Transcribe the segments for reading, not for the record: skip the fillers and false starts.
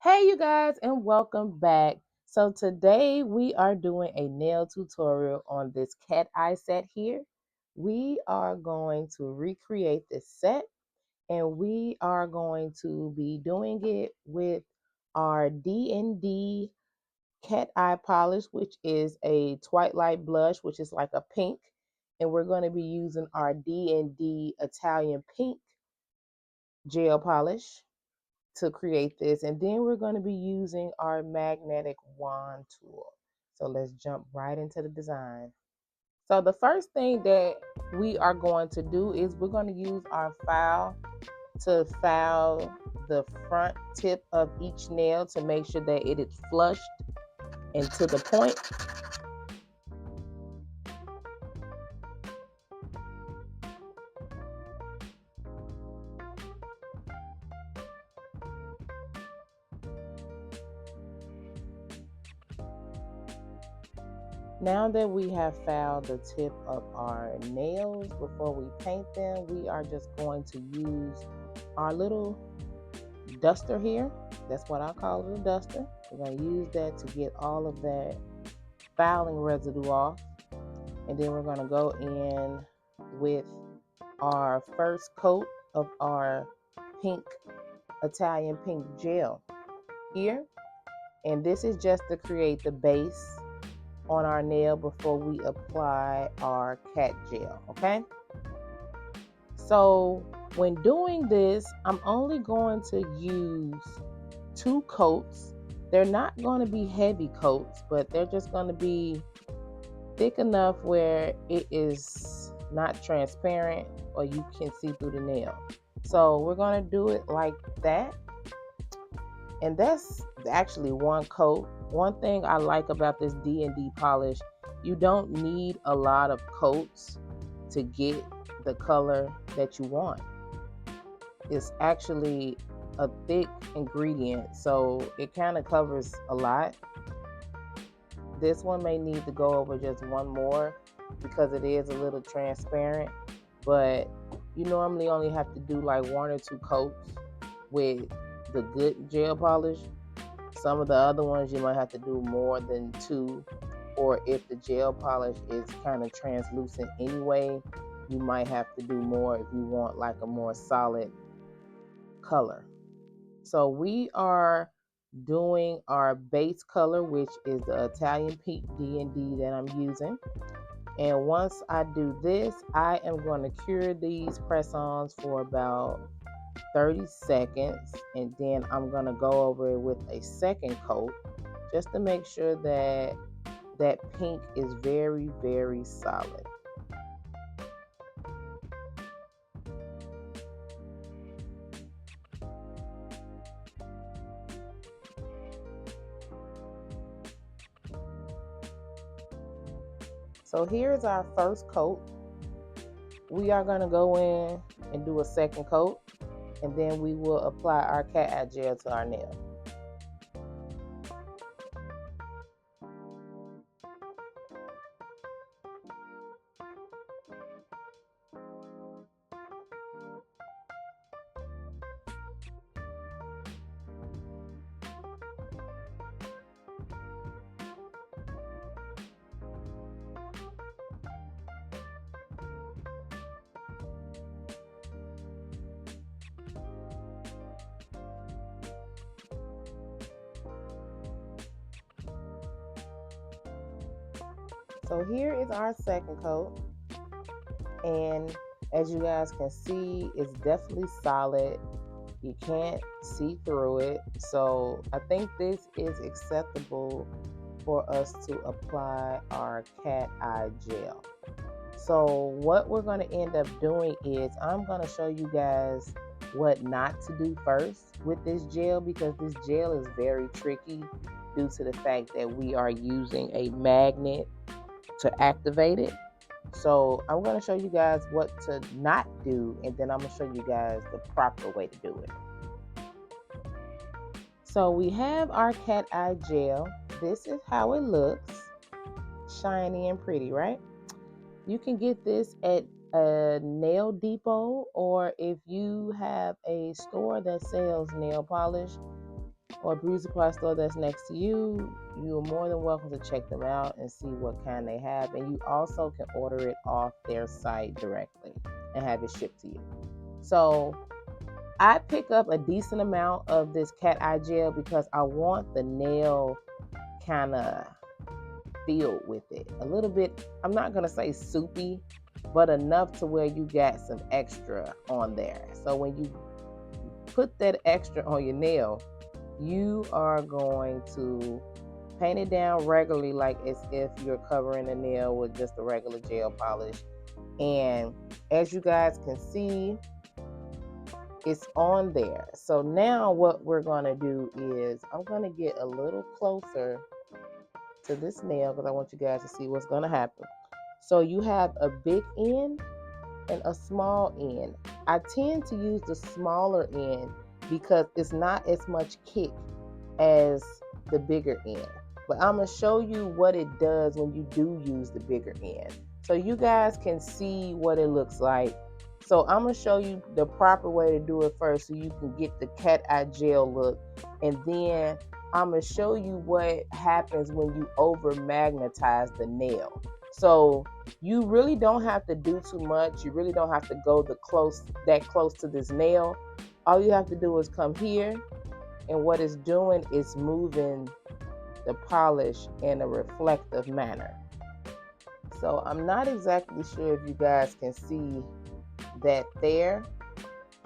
Hey you guys, and welcome back. So today we are doing a nail tutorial on this cat eye set here. We are going to recreate this set, and we are going to be doing it with our DND Cat Eye Polish, which is a Twilight Blush, which is like a pink. And we're going to be using our DND Italian Pink gel polish to create this, and then we're going to be using our magnetic wand tool. So let's jump right into the design. So the first thing that we are going to do is we're going to use our file to file the front tip of each nail to make sure that it is flushed and to the point. Now that we have filed the tip of our nails before we paint them, we are just going to use our little duster here. That's what I call it, a duster. We're going to use that to get all of that filing residue off. And then we're going to go in with our first coat of our pink Italian pink gel here. And this is just to create the base on our nail before we apply our cat gel, okay? So when doing this, I'm only going to use 2 coats. They're not going to be heavy coats, but they're just going to be thick enough where it is not transparent or you can see through the nail. So we're going to do it like that. And that's actually 1 coat. One thing I like about this D&D polish, you don't need a lot of coats to get the color that you want. It's actually a thick ingredient, so it kind of covers a lot. This one may need to go over just 1 more because it is a little transparent, but you normally only have to do like 1 or 2 coats with the good gel polish. Some of the other ones you might have to do more than 2, or if the gel polish is kind of translucent anyway, you might have to do more if you want like a more solid color. So we are doing our base color, which is the Italian Pink D&D that I'm using. And once I do this, I am going to cure these press-ons for about 30 seconds, and then I'm going to go over it with a second coat just to make sure that that pink is very, very solid. So here's our first coat. We are going to go in and do a second coat, and then we will apply our cat eye gel to our nail. So here is our second coat, and as you guys can see, it's definitely solid. You can't see through it, so I think this is acceptable for us to apply our cat eye gel. So what we're going to end up doing is I'm going to show you guys what not to do first with this gel, because this gel is very tricky due to the fact that we are using a magnet to activate it. So I'm going to show you guys what to not do, and then I'm going to show you guys the proper way to do it. So we have our cat eye gel. This is how it looks. Shiny and pretty, right? You can get this at a nail depot, or if you have a store that sells nail polish, or beauty supply store that's next to you, you are more than welcome to check them out and see what kind they have. And you also can order it off their site directly and have it shipped to you. So I pick up a decent amount of this cat eye gel because I want the nail kind of filled with it. A little bit, I'm not going to say soupy, but enough to where you got some extra on there. So when you put that extra on your nail, you are going to paint it down regularly, like as if you're covering a nail with just a regular gel polish. And as you guys can see, it's on there. So now what we're going to do is I'm going to get a little closer to this nail because I want you guys to see what's going to happen. So you have a big end and a small end. I tend to use the smaller end because it's not as much kick as the bigger end. But I'm going to show you what it does when you do use the bigger end, so you guys can see what it looks like. So I'm going to show you the proper way to do it first so you can get the cat eye gel look. And then I'm going to show you what happens when you over magnetize the nail. So you really don't have to do too much. You really don't have to go that close to this nail. All you have to do is come here, and what it's doing is moving the polish in a reflective manner. So I'm not exactly sure if you guys can see that there,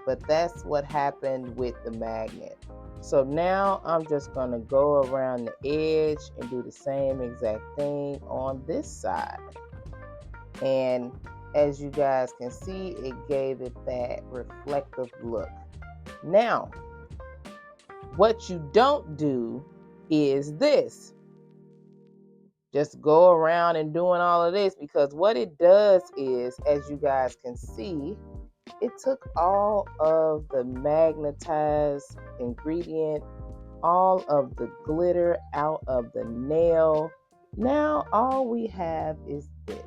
but that's what happened with the magnet. So now I'm just going to go around the edge and do the same exact thing on this side. And as you guys can see, it gave it that reflective look. Now, what you don't do is this. Just go around and doing all of this, because what it does is, as you guys can see, it took all of the magnetized ingredient, all of the glitter out of the nail. Now all we have is this.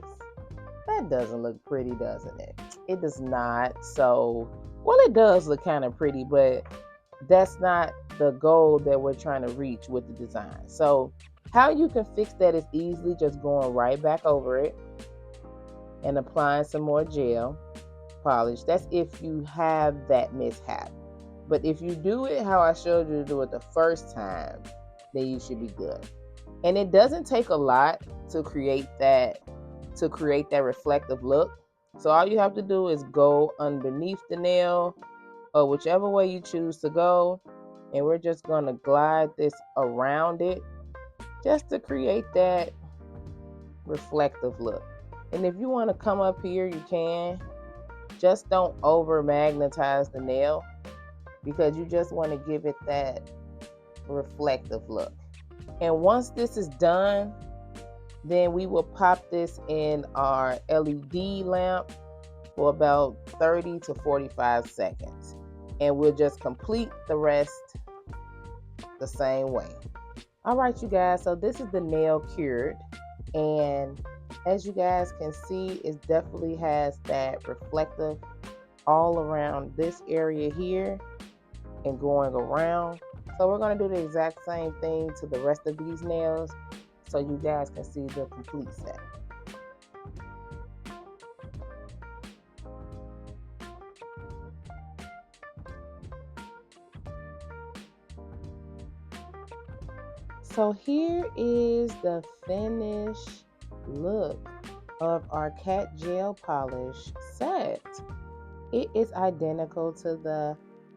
That doesn't look pretty, doesn't it? It does not. So, well, it does look kind of pretty, but that's not the goal that we're trying to reach with the design. So how you can fix that is easily just going right back over it and applying some more gel polish. That's if you have that mishap. But if you do it how I showed you to do it the first time, then you should be good. And it doesn't take a lot to create that reflective look. So all you have to do is go underneath the nail, or whichever way you choose to go, and we're just going to glide this around it just to create that reflective look. And if you want to come up here, you can. Just don't over magnetize the nail, because you just want to give it that reflective look. And once this is done, then we will pop this in our LED lamp for about 30 to 45 seconds. And we'll just complete the rest the same way. All right, you guys, so this is the nail cured. And as you guys can see, it definitely has that reflective all around this area here and going around. So we're going to do the exact same thing to the rest of these nails so you guys can see the complete set. So here is the finished look of our cat gel polish set. It is identical to the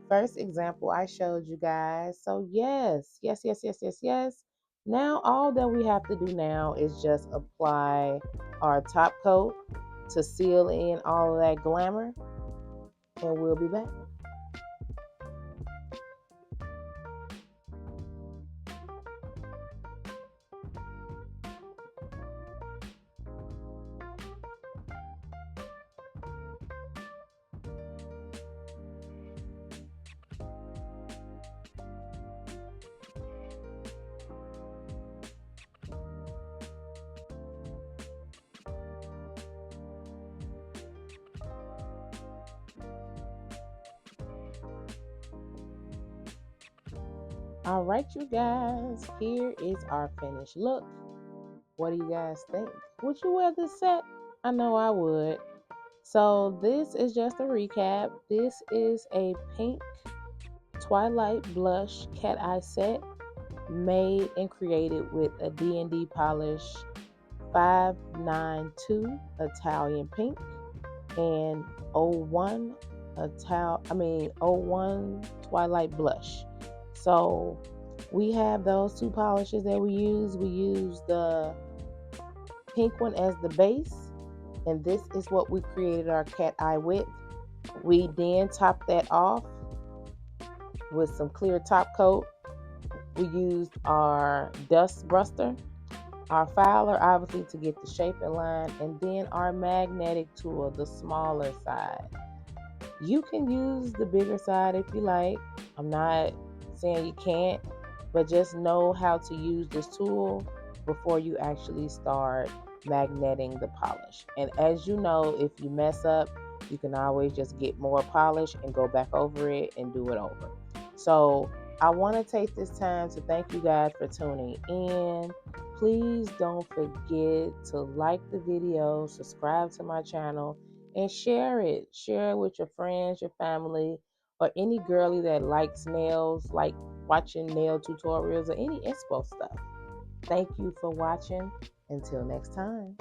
first example I showed you guys. So yes. Now all that we have to do now is just apply our top coat to seal in all of that glamour, and we'll be back. All right, you guys, here is our finished look. What do you guys think? Would you wear this set? I know I would. So this is just a recap. This is a pink Twilight Blush Cat Eye set made and created with a DND polish 592 Italian Pink and oh one Twilight Blush. So we have those two polishes that we use. We use the pink one as the base, and this is what we created our cat eye with. We then top that off with some clear top coat. We used our dust buster, our filer obviously to get the shape in line, and then our magnetic tool, the smaller side. You can use the bigger side if you like. I'm not saying you can't, but just know how to use this tool before you actually start magneting the polish. And as you know, if you mess up, you can always just get more polish and go back over it and do it over. So I want to take this time to thank you guys for tuning in. Please don't forget to like the video, subscribe to my channel, and share it. Share it with your friends, your family, or any girly that likes nails, like watching nail tutorials or any inspo stuff. Thank you for watching. Until next time.